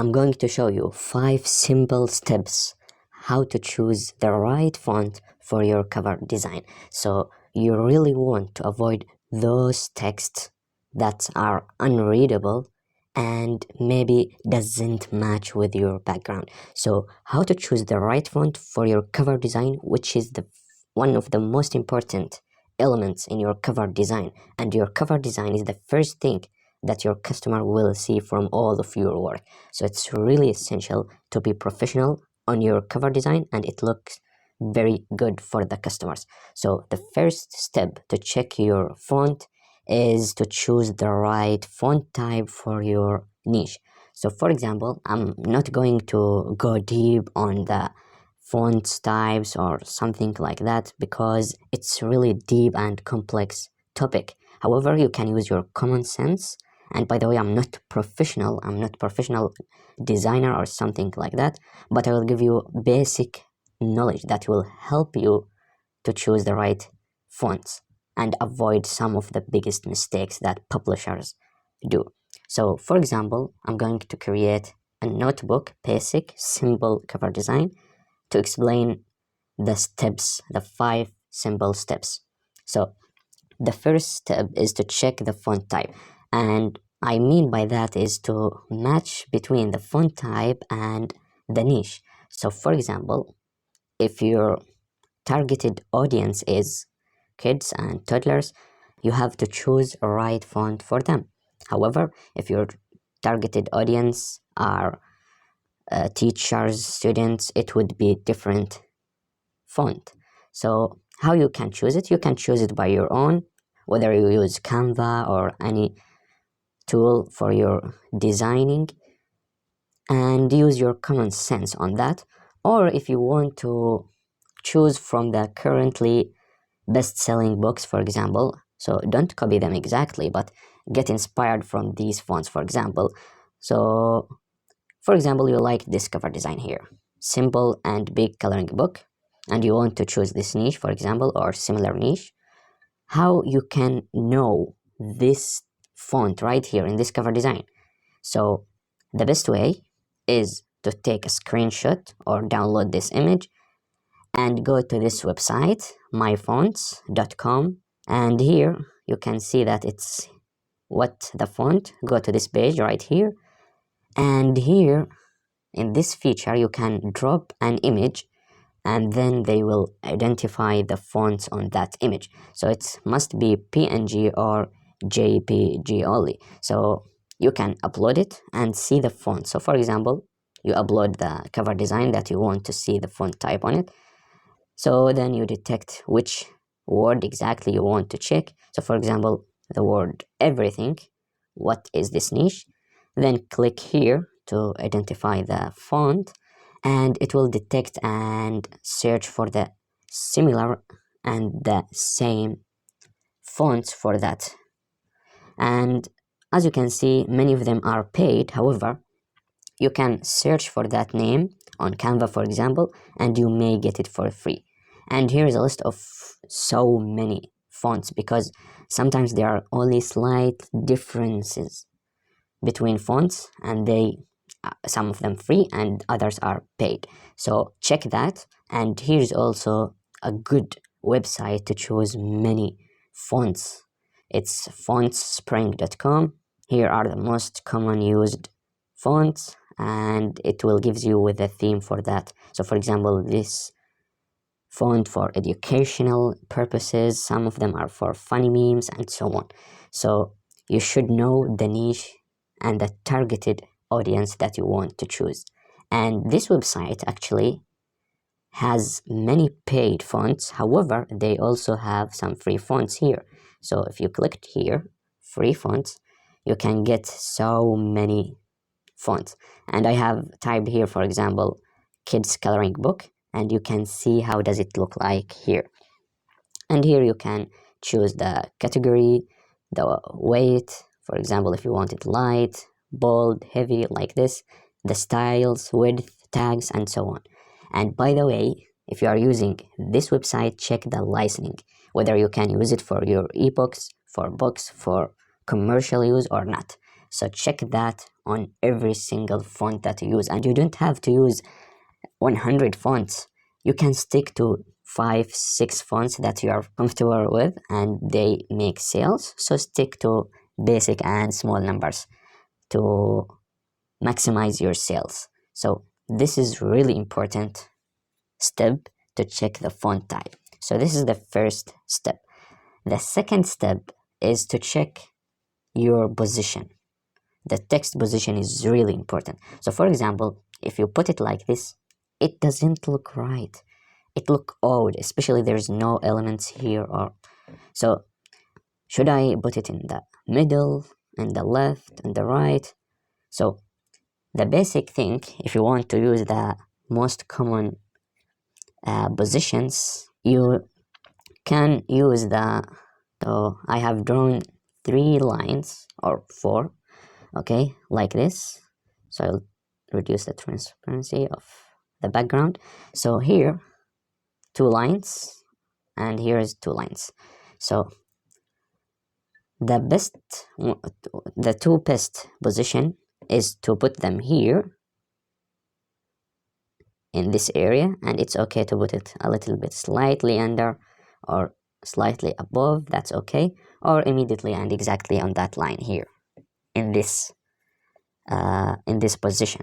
I'm going to show you 5 simple steps how to choose the right font for your cover design. So you really want to avoid those texts that are unreadable and maybe doesn't match with your background. So how to choose the right font for your cover design, which is one of the most important elements in your cover design, and your cover design is the first thing that your customer will see from all of your work. So it's really essential to be professional on your cover design and it looks very good for the customers. So the first step to check your font is to choose the right font type for your niche. So for example, I'm not going to go deep on the font types or something like that because it's really deep and complex topic. However, you can use your common sense. And by the way, I'm not professional designer or something like that, but I will give you basic knowledge that will help you to choose the right fonts and avoid some of the biggest mistakes that publishers do. So for example, I'm going to create a notebook, basic, simple cover design to explain the steps, the 5 simple steps. So the first step is to check the font type, and I mean by that is to match between the font type and the niche. So for example, if your targeted audience is kids and toddlers, you have to choose a right font for them. However, if your targeted audience are teachers, students, it would be different font. So how you can choose it? You can choose it by your own, whether you use Canva or any tool for your designing, and use your common sense on that. Or if you want to choose from the currently best-selling books, for example, so don't copy them exactly, but get inspired from these fonts, for example. So for example, you like this cover design here, simple and big coloring book, and you want to choose this niche, for example, or similar niche. How you can know this font right here in this cover design? So the best way is to take a screenshot or download this image and go to this website, myfonts.com, and here you can see that it's what the font. Go to this page right here, and here in this feature you can drop an image and then they will identify the fonts on that image. So it must be PNG or JPG only. So you can upload it and see the font. So for example, you upload the cover design that you want to see the font type on it. So then you detect which word exactly you want to check. So for example, the word everything. What is this niche? Then click here to identify the font, and it will detect and search for the similar and the same fonts for that. And as you can see, many of them are paid. However, you can search for that name on Canva, for example, and you may get it for free. And here is a list of so many fonts because sometimes there are only slight differences between fonts, and some of them free and others are paid. So check that. And here's also a good website to choose many fonts. It's fontspring.com. Here are the most common used fonts, and it will gives you with a theme for that. So for example, this font for educational purposes, some of them are for funny memes and so on. So you should know the niche and the targeted audience that you want to choose. And this website actually has many paid fonts. However, they also have some free fonts here. So if you click here, free fonts, you can get so many fonts. And I have typed here, for example, kids coloring book, and you can see how does it look like here. And here you can choose the category, the weight, for example, if you want it light, bold, heavy, like this, the styles, width, tags, and so on. And by the way, if you are using this website, check the licensing, whether you can use it for your ebooks, for books, for commercial use or not. So check that on every single font that you use, and you don't have to use 100 fonts. You can stick to 5-6 fonts that you are comfortable with and they make sales. So stick to basic and small numbers to maximize your sales. So this is really important step to check the font type. So this is the first step. The second step is to check your position. The text position is really important. So for example, if you put it like this, it doesn't look right. It look odd, especially there's no elements here. Or so should I put it in the middle, in the left, and the right? So the basic thing, if you want to use the most common positions, you can use the, so I have drawn 3 lines or 4, okay, like this. So I'll reduce the transparency of the background. So here 2 lines and here is 2 lines. So the 2 best position is to put them here in this area, and it's okay to put it a little bit slightly under or slightly above, that's okay, or immediately and exactly on that line here in this position.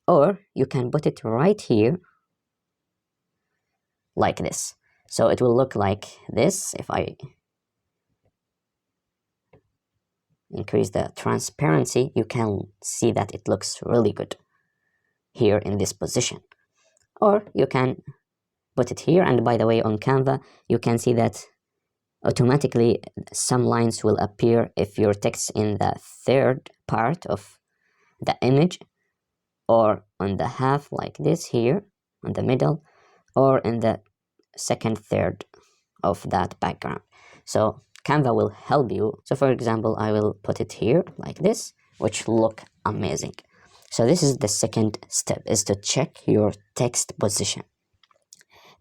Or you can put it right here like this. So it will look like this. If I increase the transparency, you can see that it looks really good here in this position. Or you can put it here, and by the way, on Canva you can see that automatically some lines will appear if your text in the third part of the image, or on the half like this here on the middle, or in the second third of that background. So Canva will help you. So for example, I will put it here like this, which look amazing. So this is the second step, is to check your text position.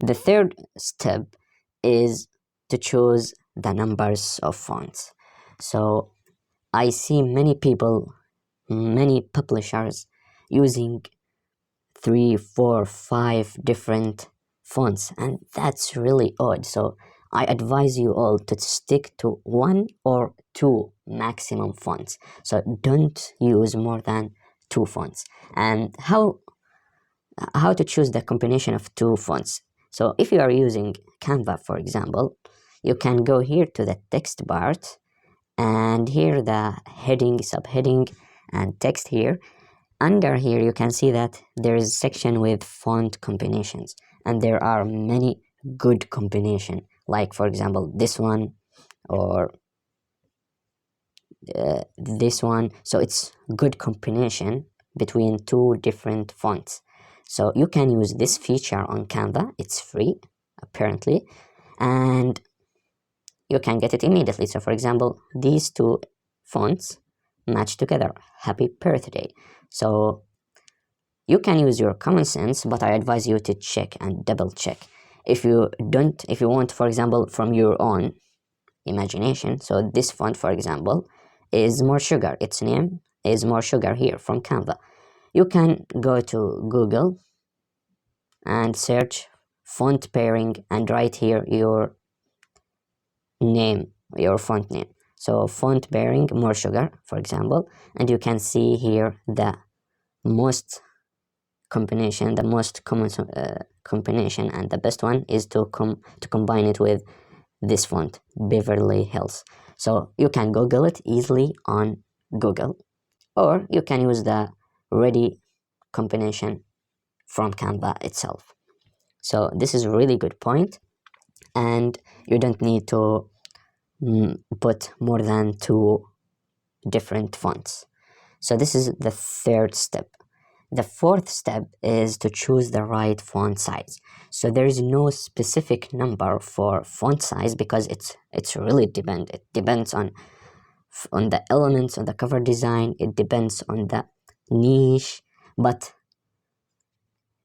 The third step is to choose the numbers of fonts. So I see many people, many publishers using 3, 4, 5 different fonts, and that's really odd. So I advise you all to stick to 1 or 2 maximum fonts. So don't use more than 2 fonts. And how to choose the combination of 2 fonts? So if you are using Canva, for example, you can go here to the text part, and here the heading, subheading, and text here. Under here you can see that there is a section with font combinations, and there are many good combination, like for example this one or this one. So it's good combination between 2 different fonts. So you can use this feature on Canva. It's free apparently, and you can get it immediately. So for example, these 2 fonts match together. Happy birthday. So you can use your common sense, but I advise you to check and double check. If you want, for example, from your own imagination, so this font, for example, is more sugar. Its name is more sugar here from Canva. You can go to Google and search font pairing and write here your name, your font name. So font pairing more sugar, for example, and you can see here the most combination, the most common combination, and the best one is to combine it with this font, Beverly Hills. So you can Google it easily on Google, or you can use the ready combination from Canva itself. So this is a really good point, and you don't need to put more than 2 different fonts. So this is the third step. The fourth step is to choose the right font size. So there is no specific number for font size, because it's really it depends on the elements of the cover design. It depends on the niche, but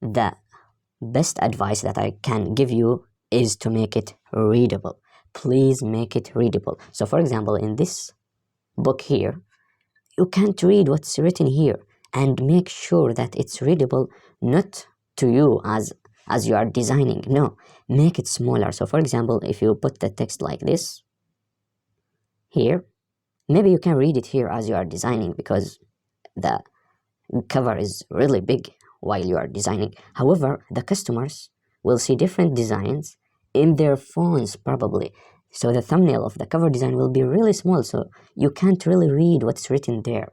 the best advice that I can give you is to make it readable. Please make it readable. So for example, in this book here, you can't read what's written here, and make sure that it's readable, not to you as you are designing. No, make it smaller. So for example, if you put the text like this here, maybe you can read it here as you are designing because the cover is really big while you are designing. However, the customers will see different designs in their phones probably. So the thumbnail of the cover design will be really small, so you can't really read what's written there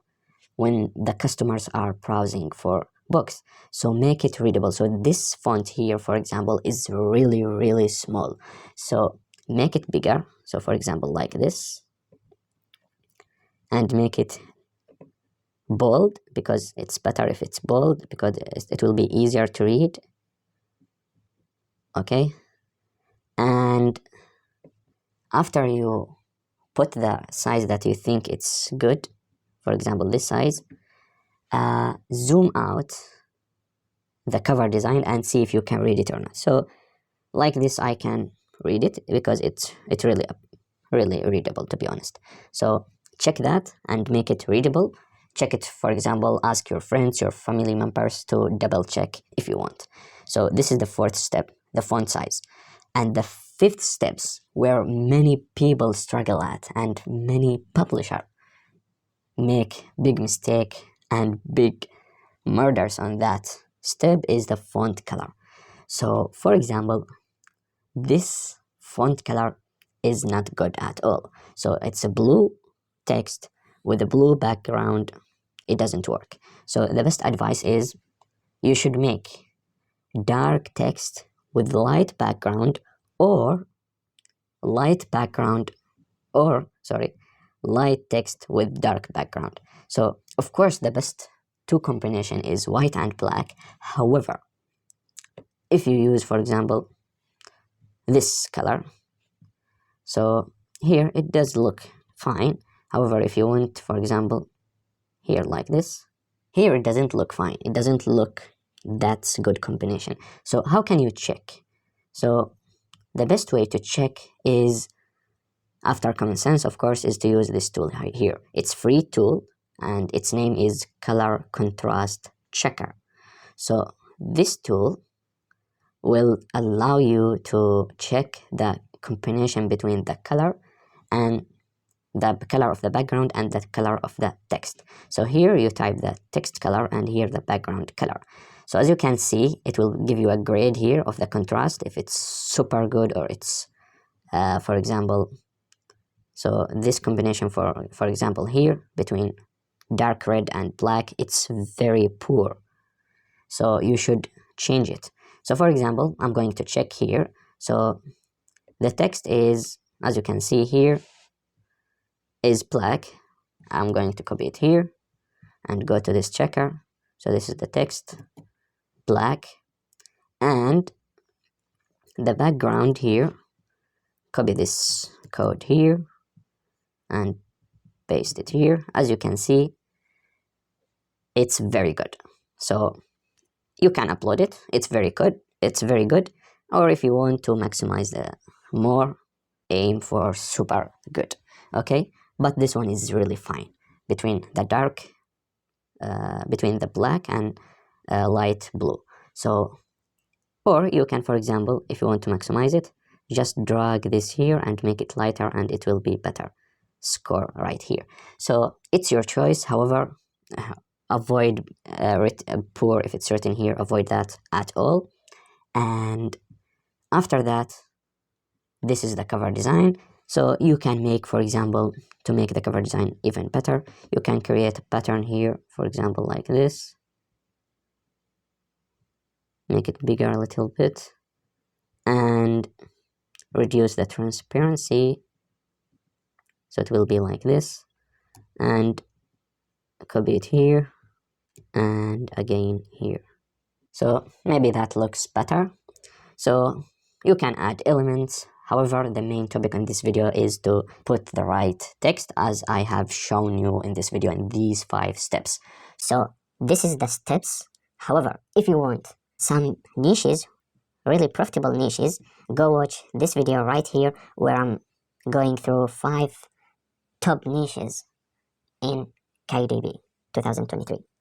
when the customers are browsing for books. So make it readable. So this font here, for example, is really, really small. So make it bigger. So for example, like this, and make it bold because it's better if it's bold because it will be easier to read. Okay, and after you put the size that you think it's good, for example this size, zoom out the cover design and see if you can read it or not. So like this, I can read it because it's really readable, to be honest. So check that and make it readable. Check it, for example, ask your friends, your family members to double check if you want. So this is the fourth step, the font size. And the fifth steps where many people struggle at and many publishers make big mistake and big murders on that step is the font color. So for example, this font color is not good at all. So it's a blue text with a blue background. It doesn't work. So the best advice is you should make dark text with light background, or light background, or sorry, light text with dark background. So of course the best two combination is white and black. However, if you use, for example, this color, so here it does look fine. However, if you want, for example, here like this, here it doesn't look fine. It doesn't look that's good combination. So how can you check? So the best way to check is, after common sense, of course, is to use this tool here. It's free tool and its name is Color Contrast Checker. So this tool will allow you to check the combination between the color and the color of the background and the color of the text. So here you type the text color and here the background color. So as you can see, it will give you a grade here of the contrast, if it's super good or it's for example, so this combination, for example, here between dark red and black, it's very poor. So you should change it. So for example, I'm going to check here. So the text is, as you can see here, is black. I'm going to copy it here and go to this checker. So this is the text, black, and the background here, copy this code here and paste it here. As you can see, it's very good. So you can upload it. It's very good. It's very good. Or if you want to maximize the more, aim for super good. Okay, but this one is really fine between the dark, between the black and light blue. So, or you can, for example, if you want to maximize it, just drag this here and make it lighter and it will be better score right here. So it's your choice. However, avoid poor if it's written here, avoid that at all. And after that, this is the cover design. So you can make, for example, to make the cover design even better, you can create a pattern here, for example, like this. Make it bigger a little bit and reduce the transparency. So it will be like this, and copy it here and again here. So maybe that looks better. So you can add elements. However, the main topic in this video is to put the right text, as I have shown you in this video in these 5 steps. So this is the steps. However, if you want some niches, really profitable niches, go watch this video right here where I'm going through 5 top niches in KDP 2023.